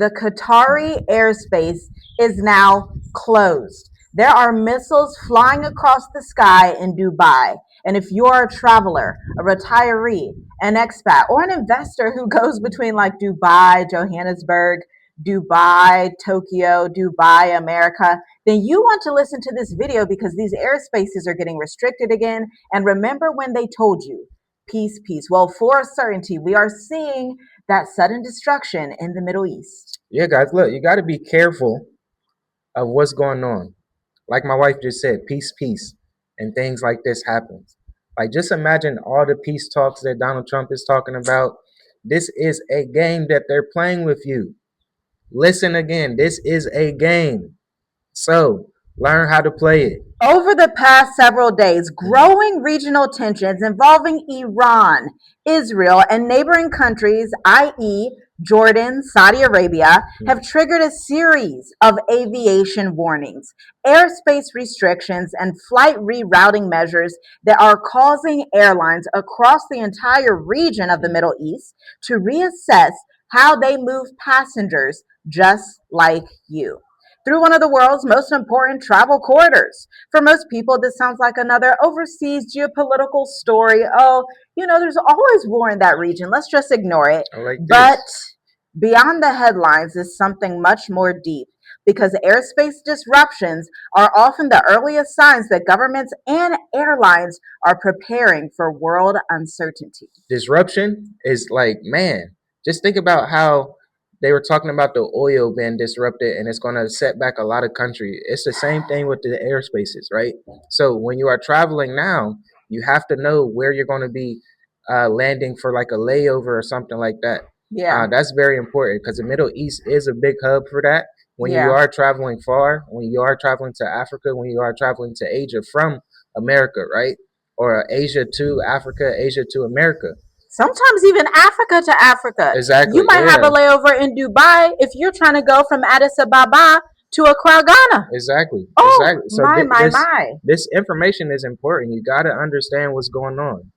The Qatari airspace is now closed. There are missiles flying across the sky in Dubai. And if you're a traveler, a retiree, an expat, or an investor who goes between like Dubai, Johannesburg, Dubai, Tokyo, Dubai, America, then you want to listen to this video because these airspaces are getting restricted again. And remember when they told you, peace, peace. Well, for certainty, we are seeing that sudden destruction in the Middle East. Yeah, guys, look, you got to be careful of what's going on. Like my wife just said, peace, peace, and things like this happens. Like, just imagine all the peace talks that Donald Trump is talking about. This is a game that they're playing with you. Listen again, this is a game. So learn how to play it. Over the past several days, growing regional tensions involving Iran, Israel, and neighboring countries, i.e., Jordan, Saudi Arabia, have triggered a series of aviation warnings, airspace restrictions, and flight rerouting measures that are causing airlines across the entire region of the Middle East to reassess how they move passengers just like you through one of the world's most important travel corridors. For most people, this sounds like another overseas geopolitical story. Oh, there's always war in that region. Let's just ignore it. But beyond the headlines is something much more deep, because airspace disruptions are often the earliest signs that governments and airlines are preparing for world uncertainty. Disruption is like, man, just think about how they were talking about the oil being disrupted and it's going to set back a lot of countries. It's the same thing with the airspaces, right? So when you are traveling now, you have to know where you're going to be landing for like a layover or something like that. Yeah. That's very important because the Middle East is a big hub for that. When you are traveling far, when you are traveling to Africa, when you are traveling to Asia from America, right? Or Asia to Africa, Asia to America. Sometimes even Africa to Africa. Exactly. You might have a layover in Dubai if you're trying to go from Addis Ababa to Accra, Ghana. Exactly. Oh, exactly. So my. This information is important. You got to understand what's going on.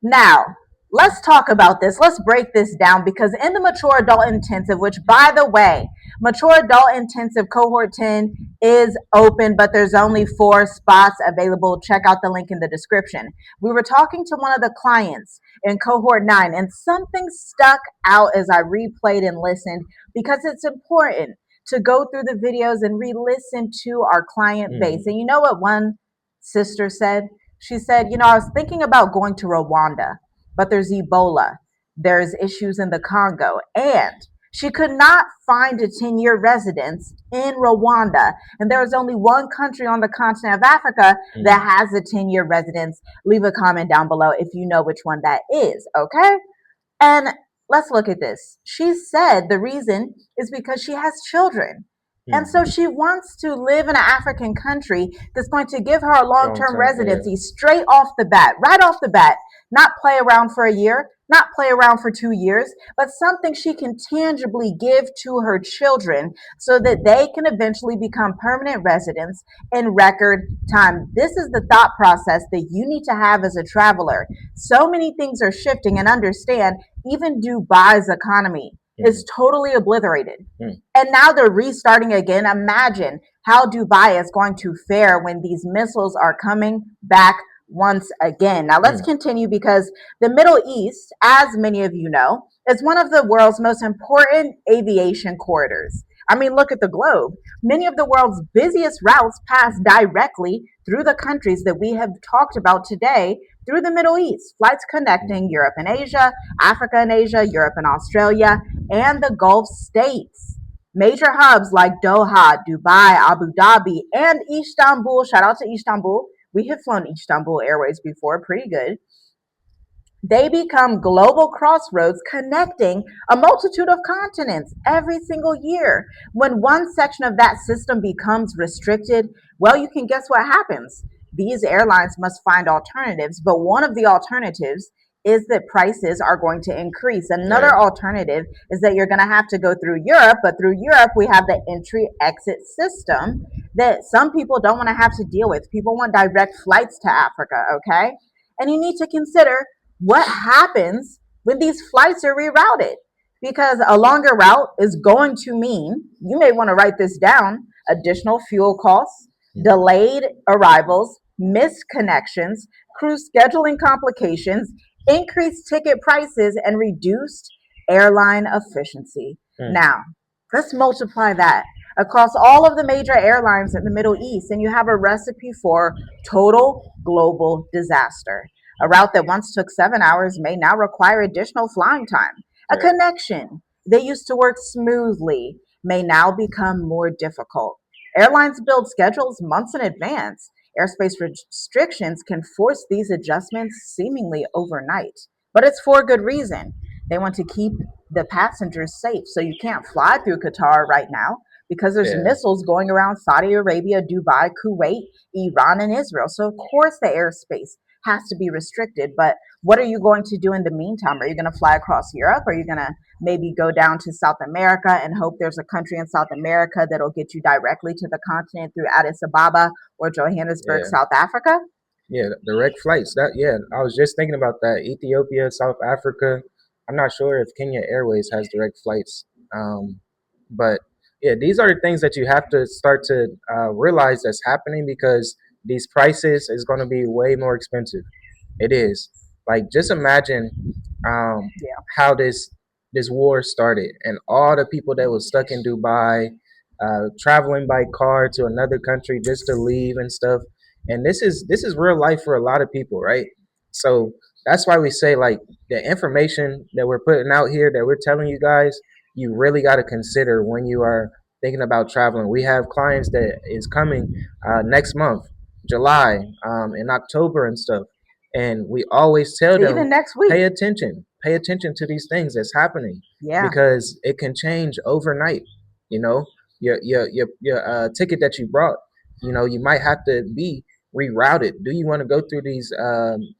Now, let's talk about this. Let's break this down, because in the Mature Adult Intensive, which, by the way, Mature Adult Intensive Cohort 10 is open, but there's only 4 spots available. Check out the link in the description. We were talking to one of the clients in Cohort 9, and something stuck out as I replayed and listened, because it's important to go through the videos and re-listen to our client base. And you know what one sister said? She said, I was thinking about going to Rwanda, but there's Ebola, there's issues in the Congo, and she could not find a 10-year residence in Rwanda. And there is only one country on the continent of Africa that has a 10-year residence. Leave a comment down below if you know which one that is, okay? And let's look at this. She said the reason is because she has children. And so she wants to live in an African country that's going to give her a long-term residency straight off the bat, right off the bat, not play around for a year, not play around for 2 years, but something she can tangibly give to her children so that they can eventually become permanent residents in record time. This is the thought process that you need to have as a traveler. So many things are shifting, and understand, even Dubai's economy is totally obliterated. And now they're restarting again. Imagine how Dubai is going to fare when these missiles are coming back once again. Now let's continue, because the Middle East, as many of you know, is one of the world's most important aviation corridors. I mean, look at the globe. Many of the world's busiest routes pass directly through the countries that we have talked about today, through the Middle East. Flights connecting Europe and Asia, Africa and Asia, Europe and Australia, and the Gulf states. Major hubs like Doha, Dubai, Abu Dhabi, and Istanbul. Shout out to Istanbul. We have flown Istanbul Airways before, pretty good. They become global crossroads connecting a multitude of continents every single year. When one section of that system becomes restricted, well, you can guess what happens. These airlines must find alternatives, but one of the alternatives is that prices are going to increase. Another alternative is that you're going to have to go through Europe, but through Europe, we have the entry-exit system that some people don't want to have to deal with. People want direct flights to Africa, okay? And you need to consider what happens when these flights are rerouted. because a longer route is going to mean, you may want to write this down, additional fuel costs, Mhm. delayed arrivals, missed connections, crew scheduling complications, increased ticket prices, and reduced airline efficiency. Mm. Now, let's multiply that across all of the major airlines in the Middle East, and you have a recipe for total global disaster. A route that once took 7 hours may now require additional flying time. A Yeah. connection they used to work smoothly may now become more difficult. Airlines build schedules months in advance. Airspace restrictions can force these adjustments seemingly overnight. But it's for good reason. They want to keep the passengers safe. So you can't fly through Qatar right now because there's Yeah. missiles going around Saudi Arabia, Dubai, Kuwait, Iran, and Israel. So, of course, the airspace has to be restricted. But what are you going to do in the meantime? Are you going to fly across Europe? Are you going to maybe go down to South America and hope there's a country in South America that'll get you directly to the continent through Addis Ababa or Johannesburg, Yeah. South Africa? Yeah, direct flights. That yeah, I was just thinking about that. Ethiopia, South Africa. I'm not sure if Kenya Airways has direct flights. But yeah, these are the things that you have to start to realize that's happening because these prices is going to be way more expensive. It is. Like just imagine um, Yeah. how this war started and all the people that was stuck in Dubai, traveling by car to another country just to leave and stuff. And this is real life for a lot of people, right? So that's why we say like the information that we're putting out here that we're telling you guys, you really got to consider when you are thinking about traveling. We have clients that is coming next month, July, in October and stuff, and we always tell them Even next week. pay attention to these things that's happening Yeah. because it can change overnight. You know, your ticket that you brought, you might have to be rerouted. Do you want to go through these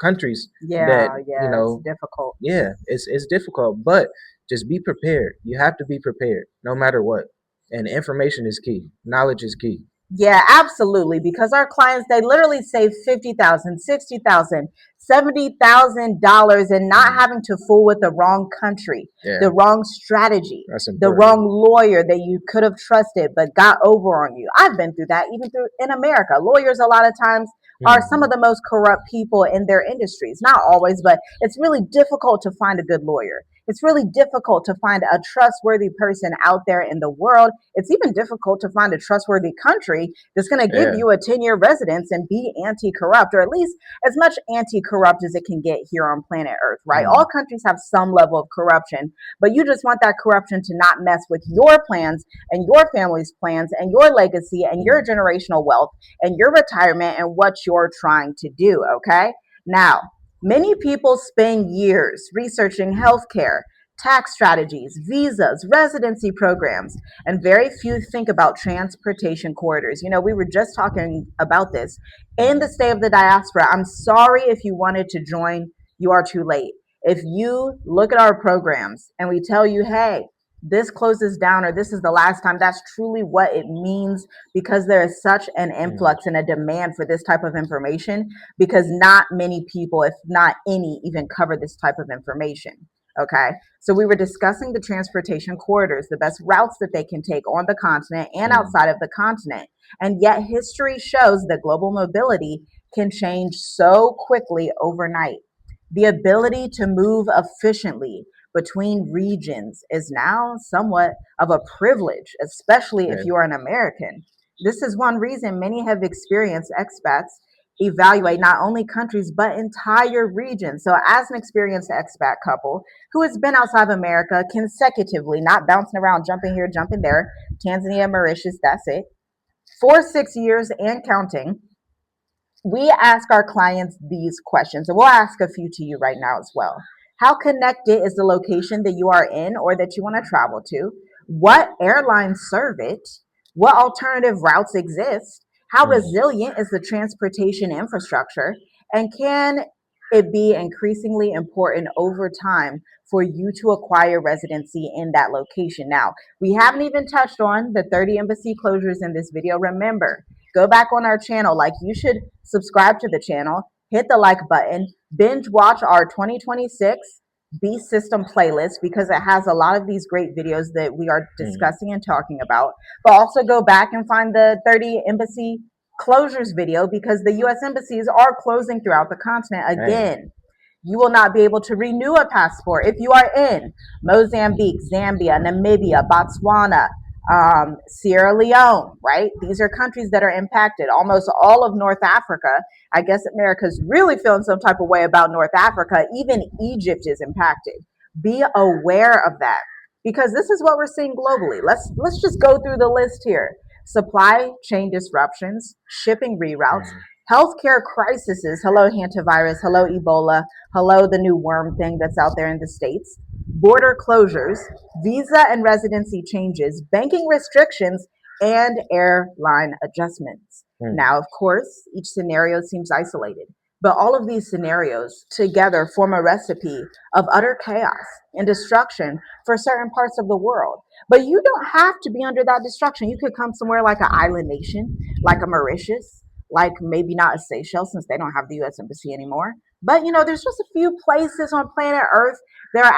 countries that Yeah. Yeah. It's difficult. yeah, it's difficult, but just be prepared. You have to be prepared no matter what, and information is key, knowledge is key. Yeah, absolutely. Because our clients, they literally save 50,000, 60,000, $70,000 and not Mm. having to fool with the wrong country, Yeah, the wrong strategy, that's the important. wrong lawyer that you could have trusted but got over on you. I've been through that even through in America. Lawyers a lot of times are some Hmm. of the most corrupt people in their industries. Not always, but it's really difficult to find a good lawyer. It's really difficult to find a trustworthy person out there in the world. It's even difficult to find a trustworthy country that's going to give Yeah. you a 10-year residence and be anti corrupt, or at least as much anti corrupt as it can get here on planet Earth, right? All Mm. countries have some level of corruption, but you just want that corruption to not mess with your plans and your family's plans and your legacy and your Mm. generational wealth and your retirement and what you're trying to do, okay? Now, many people spend years researching healthcare, tax strategies, visas, residency programs, and very few think about transportation corridors. You know, we were just talking about this in the Mm. state of the diaspora. I'm sorry if you wanted to join, you are too late. If you look at our programs and we tell you, hey, this closes down or this is the last time, that's truly what it means because there is such an Mm. influx and a demand for this type of information because not many people, if not any, even cover this type of information. Okay. So we were discussing the transportation corridors, the best routes that they can take on the continent and Mm. outside of the continent. And yet history shows that global mobility can change so quickly overnight. The ability to move efficiently between regions is now somewhat of a privilege, especially if Yeah. you are an American. This is one reason many have experienced expats evaluate not only countries but entire regions. So, as an experienced expat couple who has been outside of America consecutively, not bouncing around, jumping here, jumping there, Tanzania, Mauritius, that's it, for 6 years and counting, we ask our clients these questions, and we'll ask a few to you right now as well. How connected is the location that you are in or that you want to travel to? What airlines serve it? What alternative routes exist? How Mm. resilient is the transportation infrastructure? And can it be increasingly important over time for you to acquire residency in that location? Now, we haven't even touched on the 30 embassy closures in this video. Remember, go back on our channel. Like, you should subscribe to the channel, hit the like button, binge watch our 2026 Beast System playlist because it has a lot of these great videos that we are Mm. discussing and talking about. But also go back and find the 30 embassy closures video because the US embassies are closing throughout the continent Dang. again. You will not be able to renew a passport if you are in Mozambique, Zambia, Namibia, Botswana, Sierra Leone, right? These are countries that are impacted. Almost all of North Africa. I guess America's really feeling some type of way about North Africa. Even Egypt is impacted. Be aware of that because this is what we're seeing globally. Let's just go through the list here. Supply chain disruptions, shipping reroutes, Mm. healthcare crises. Hello, hantavirus. Hello, Ebola. Hello, the new worm thing that's out there in the States. Border closures, visa and residency changes, banking restrictions, and airline adjustments. Mm. Now, of course, each scenario seems isolated, but all of these scenarios together form a recipe of utter chaos and destruction for certain parts of the world. But you don't have to be under that destruction. You could come somewhere like an island nation, like a Mauritius, like maybe not a Seychelles since they don't have the US embassy anymore. But there's just a few places on planet Earth that are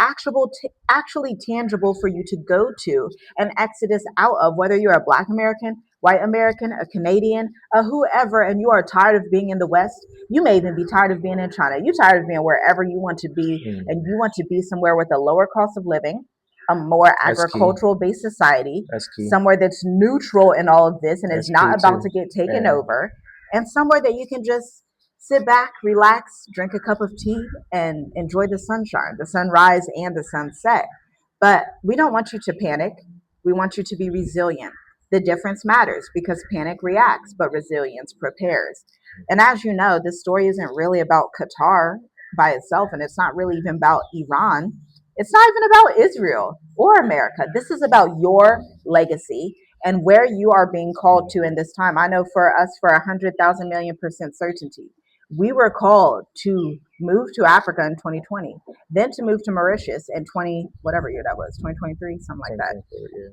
actually tangible for you to go to and exodus out of, whether you're a Black American, white American, a Canadian, a whoever, and you are tired of being in the West. You may even be tired of being in China. You're tired of being wherever you want to be, Mm. and you want to be somewhere with a lower cost of living, a more That's key. agricultural based society, That's key. somewhere that's neutral in all of this and is That's not key about too. to get taken Yeah. over, and somewhere that you can just sit back, relax, drink a cup of tea, and enjoy the sunshine, the sunrise, and the sunset. But we don't want you to panic. We want you to be resilient. The difference matters because panic reacts, but resilience prepares. And as you know, this story isn't really about Qatar by itself, and it's not really even about Iran. It's not even about Israel or America. This is about your legacy and where you are being called to in this time. I know for us, for 100,000 million% certainty, we were called to move to Africa in 2020, then to move to Mauritius in 20, whatever year that was, 2023, something like that. 2024, yeah.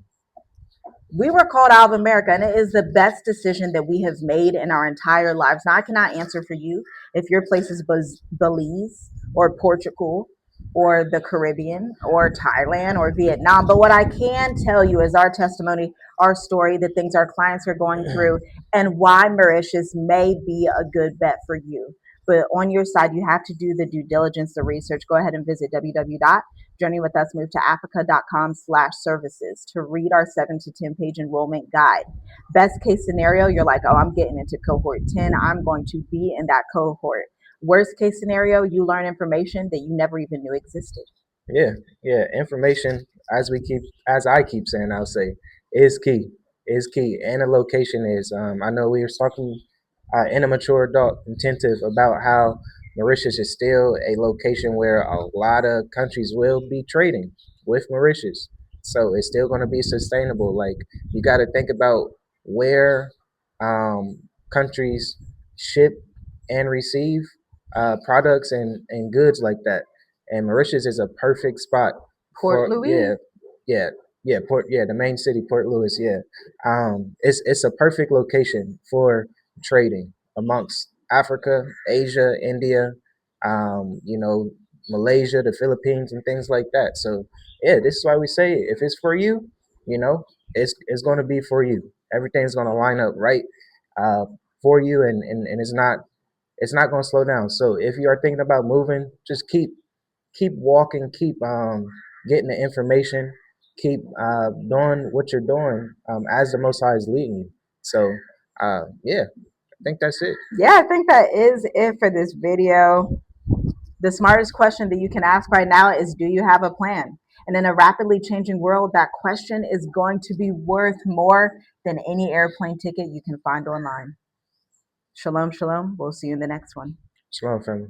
We were called out of America, and it is the best decision that we have made in our entire lives. Now, I cannot answer for you if your place is Belize or Portugal or the Caribbean or Thailand or Vietnam, but what I can tell you is our testimony, our story, the things our clients are going through, and why Mauritius may be a good bet for you. But on your side, you have to do the due diligence, the research. Go ahead and visit www.journeywithusmoveToAfrica.com/services to read our 7 to 10 page enrollment guide. Best case scenario, you're like, oh, I'm getting into cohort 10. I'm going to be in that cohort. Worst case scenario, you learn information that you never even knew existed. Yeah, yeah. Information, as I keep saying, I'll say, is key. Is key, and the location is. I know we were talking in a mature adult intensive about how Mauritius is still a location where a lot of countries will be trading with Mauritius. So it's still going to be sustainable. Like you got to think about where countries ship and receive products and goods like that, and Mauritius is a perfect spot Port for Louis. yeah the main city, Port Louis. Yeah, it's a perfect location for trading amongst Africa, Asia, India, Malaysia, the Philippines, and things like that. So yeah, this is why we say if it's for you, you know, it's going to be for you. Everything's going to line up right uh, for you, and it's not going to slow down. So if you are thinking about moving, just keep walking, keep getting the information, keep doing what you're doing as the Most High is leading you. So yeah, I think that's it. Yeah, I think that is it for this video. The smartest question that you can ask right now is, do you have a plan? And in a rapidly changing world, that question is going to be worth more than any airplane ticket you can find online. Shalom, shalom. We'll see you in the next one. Shalom, family.